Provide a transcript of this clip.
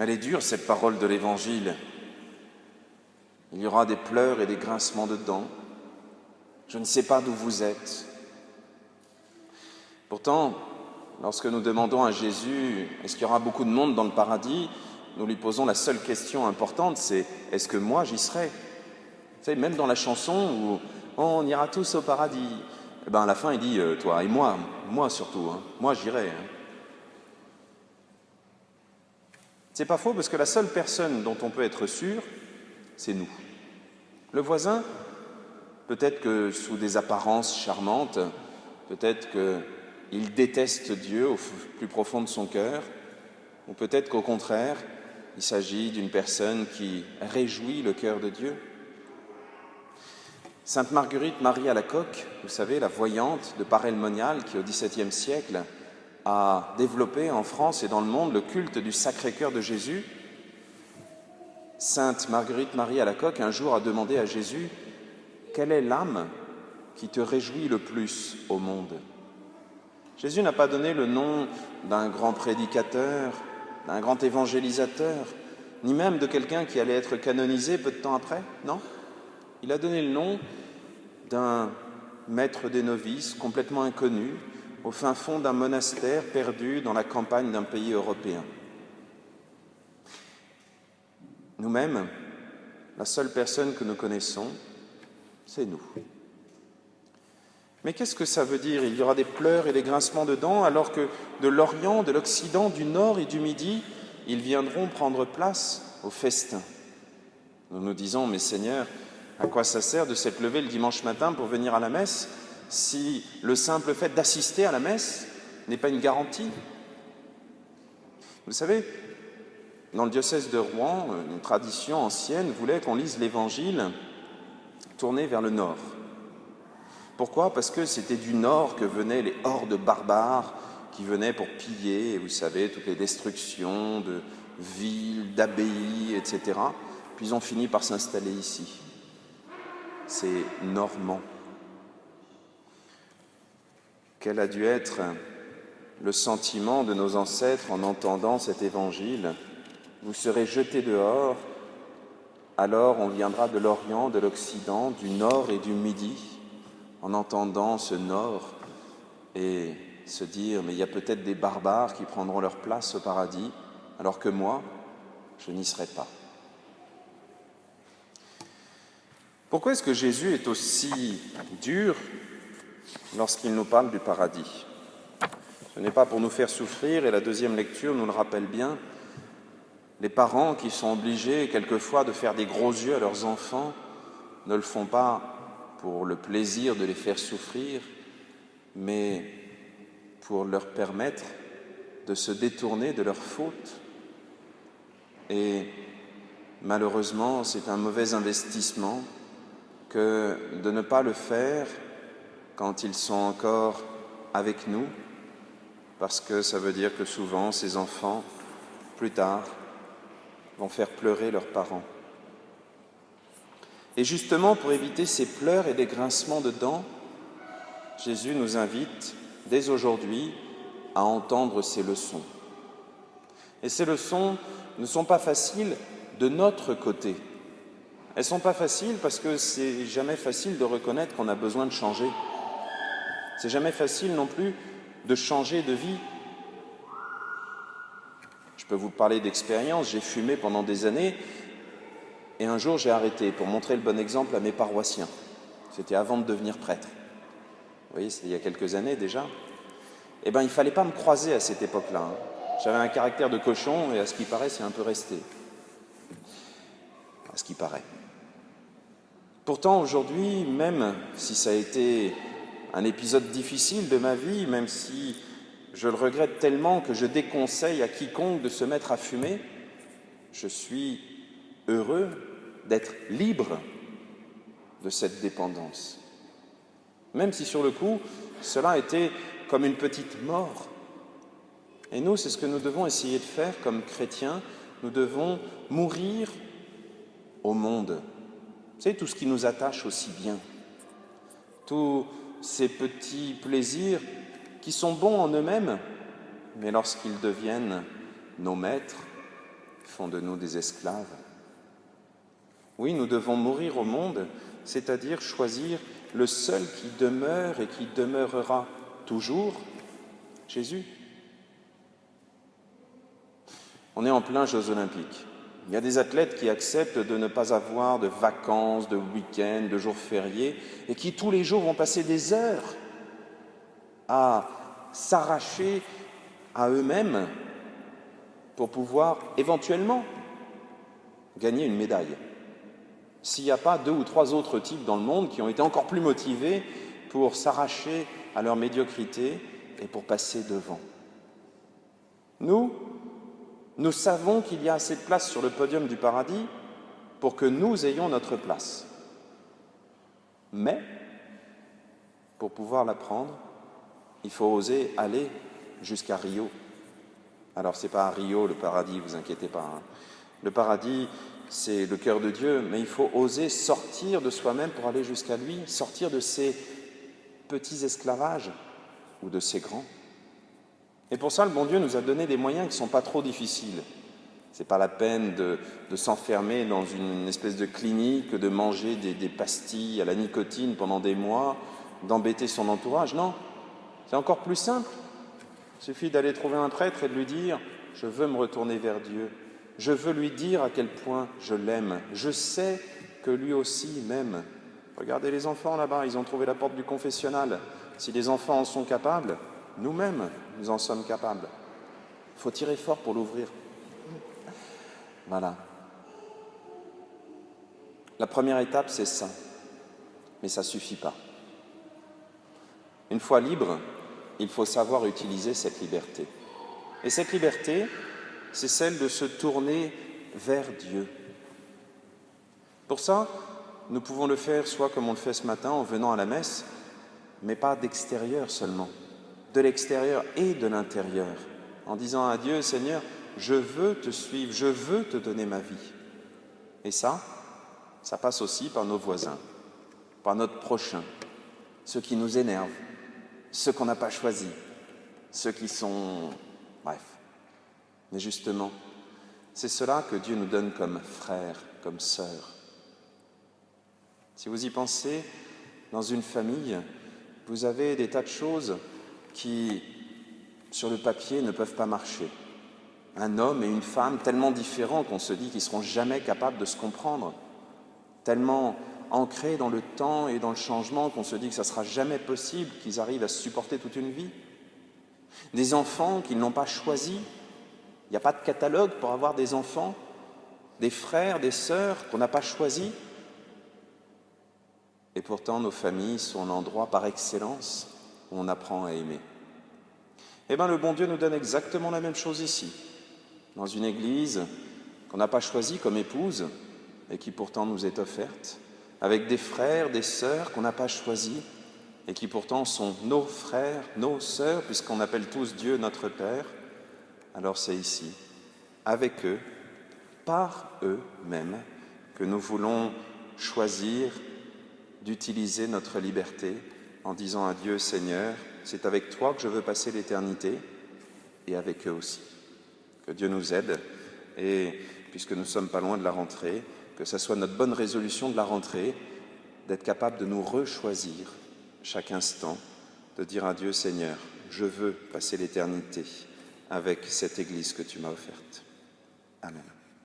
Elle est dure, cette parole de l'Évangile. Il y aura des pleurs et des grincements de dents. Je ne sais pas d'où vous êtes. Pourtant, lorsque nous demandons à Jésus « Est-ce qu'il y aura beaucoup de monde dans le paradis ?», nous lui posons la seule question importante, c'est « Est-ce que moi j'y serai ?» Vous savez, même dans la chanson où « On ira tous au paradis », à la fin il dit « Toi et moi surtout, moi j'irai ». C'est pas faux parce que la seule personne dont on peut être sûr, c'est nous. Le voisin, peut-être que sous des apparences charmantes, peut-être qu'il déteste Dieu au plus profond de son cœur, ou peut-être qu'au contraire, il s'agit d'une personne qui réjouit le cœur de Dieu. Sainte Marguerite Marie Alacoque, vous savez, la voyante de Paray-le-Monial, qui au XVIIe siècle a développé en France et dans le monde le culte du Sacré-Cœur de Jésus. Sainte Marguerite Marie Alacoque, un jour, a demandé à Jésus « Quelle est l'âme qui te réjouit le plus au monde ?» Jésus n'a pas donné le nom d'un grand prédicateur, d'un grand évangélisateur, ni même de quelqu'un qui allait être canonisé peu de temps après, non. Il a donné le nom d'un maître des novices complètement inconnu, au fin fond d'un monastère perdu dans la campagne d'un pays européen. Nous-mêmes, la seule personne que nous connaissons, c'est nous. Mais qu'est-ce que ça veut dire ? Il y aura des pleurs et des grincements de dents, alors que de l'Orient, de l'Occident, du Nord et du Midi, ils viendront prendre place au festin. Nous nous disons, mais Seigneur, à quoi ça sert de s'être levé le dimanche matin pour venir à la messe si le simple fait d'assister à la messe n'est pas une garantie ? Vous savez, dans le diocèse de Rouen, une tradition ancienne voulait qu'on lise l'Évangile tourné vers le nord. Pourquoi ? Parce que c'était du nord que venaient les hordes barbares qui venaient pour piller, vous savez, toutes les destructions de villes, d'abbayes, etc. Puis ils ont fini par s'installer ici. C'est normand. Quel a dû être le sentiment de nos ancêtres en entendant cet évangile ? Vous serez jetés dehors, alors on viendra de l'Orient, de l'Occident, du Nord et du Midi, en entendant ce Nord et se dire « mais il y a peut-être des barbares qui prendront leur place au paradis, alors que moi, je n'y serai pas ». Pourquoi est-ce que Jésus est aussi dur lorsqu'il nous parle du paradis ? Ce n'est pas pour nous faire souffrir, et la deuxième lecture nous le rappelle bien. Les parents qui sont obligés quelquefois de faire des gros yeux à leurs enfants ne le font pas pour le plaisir de les faire souffrir, mais pour leur permettre de se détourner de leurs fautes. Et malheureusement, c'est un mauvais investissement que de ne pas le faire quand ils sont encore avec nous, parce que ça veut dire que souvent, ces enfants, plus tard, vont faire pleurer leurs parents. Et justement, pour éviter ces pleurs et des grincements de dents, Jésus nous invite, dès aujourd'hui, à entendre ces leçons. Et ces leçons ne sont pas faciles de notre côté. Elles ne sont pas faciles parce que c'est jamais facile de reconnaître qu'on a besoin de changer. C'est jamais facile non plus de changer de vie. Je peux vous parler d'expérience, j'ai fumé pendant des années et un jour j'ai arrêté pour montrer le bon exemple à mes paroissiens. C'était avant de devenir prêtre. Vous voyez, c'était il y a quelques années déjà. Il ne fallait pas me croiser à cette époque-là. J'avais un caractère de cochon et à ce qui paraît, c'est un peu resté. À ce qui paraît. Pourtant, aujourd'hui, même si ça a été un épisode difficile de ma vie, même si je le regrette tellement que je déconseille à quiconque de se mettre à fumer, je suis heureux d'être libre de cette dépendance. Même si sur le coup, cela était comme une petite mort. Et nous, c'est ce que nous devons essayer de faire comme chrétiens. Nous devons mourir au monde. Vous savez, tout ce qui nous attache aussi bien. Tous ces petits plaisirs qui sont bons en eux-mêmes, mais lorsqu'ils deviennent nos maîtres, font de nous des esclaves. Oui, nous devons mourir au monde, c'est-à-dire choisir le seul qui demeure et qui demeurera toujours, Jésus. On est en plein Jeux olympiques. Il y a des athlètes qui acceptent de ne pas avoir de vacances, de week-ends, de jours fériés, et qui tous les jours vont passer des heures à s'arracher à eux-mêmes pour pouvoir éventuellement gagner une médaille. S'il n'y a pas 2 ou 3 autres types dans le monde qui ont été encore plus motivés pour s'arracher à leur médiocrité et pour passer devant. Nous savons qu'il y a assez de place sur le podium du paradis pour que nous ayons notre place. Mais, pour pouvoir la prendre, il faut oser aller jusqu'à Rio. Alors, ce n'est pas à Rio le paradis, ne vous inquiétez pas. Hein. Le paradis, c'est le cœur de Dieu, mais il faut oser sortir de soi-même pour aller jusqu'à lui, sortir de ces petits esclavages ou de ces grands. Et pour ça, le bon Dieu nous a donné des moyens qui ne sont pas trop difficiles. Ce n'est pas la peine de s'enfermer dans une espèce de clinique, de manger des pastilles à la nicotine pendant des mois, d'embêter son entourage. Non, c'est encore plus simple. Il suffit d'aller trouver un prêtre et de lui dire « Je veux me retourner vers Dieu. Je veux lui dire à quel point je l'aime. Je sais que lui aussi m'aime. » Regardez les enfants là-bas, ils ont trouvé la porte du confessionnal. Si les enfants en sont capables, nous-mêmes, nous en sommes capables. Il faut tirer fort pour l'ouvrir. Voilà. La première étape, c'est ça. Mais ça ne suffit pas. Une fois libre, il faut savoir utiliser cette liberté. Et cette liberté, c'est celle de se tourner vers Dieu. Pour ça, nous pouvons le faire soit comme on le fait ce matin en venant à la messe, mais pas d'extérieur seulement, de l'extérieur et de l'intérieur, en disant à Dieu, Seigneur, je veux te suivre, je veux te donner ma vie. Et ça passe aussi par nos voisins, par notre prochain, ceux qui nous énervent, ceux qu'on n'a pas choisis, ceux qui sont... Bref. Mais justement, c'est cela que Dieu nous donne comme frères, comme sœurs. Si vous y pensez, dans une famille, vous avez des tas de choses qui, sur le papier, ne peuvent pas marcher. Un homme et une femme tellement différents qu'on se dit qu'ils ne seront jamais capables de se comprendre, tellement ancrés dans le temps et dans le changement qu'on se dit que ça ne sera jamais possible qu'ils arrivent à se supporter toute une vie. Des enfants qu'ils n'ont pas choisis, il n'y a pas de catalogue pour avoir des enfants, des frères, des sœurs qu'on n'a pas choisis. Et pourtant, nos familles sont l'endroit par excellence où on apprend à aimer. Eh bien, le bon Dieu nous donne exactement la même chose ici, dans une église qu'on n'a pas choisie comme épouse et qui pourtant nous est offerte, avec des frères, des sœurs qu'on n'a pas choisis et qui pourtant sont nos frères, nos sœurs, puisqu'on appelle tous Dieu notre Père. Alors c'est ici, avec eux, par eux-mêmes, que nous voulons choisir d'utiliser notre liberté en disant à Dieu, Seigneur, c'est avec toi que je veux passer l'éternité et avec eux aussi. Que Dieu nous aide et, puisque nous ne sommes pas loin de la rentrée, que ça soit notre bonne résolution de la rentrée, d'être capable de nous rechoisir chaque instant, de dire à Dieu, Seigneur, je veux passer l'éternité avec cette Église que tu m'as offerte. Amen.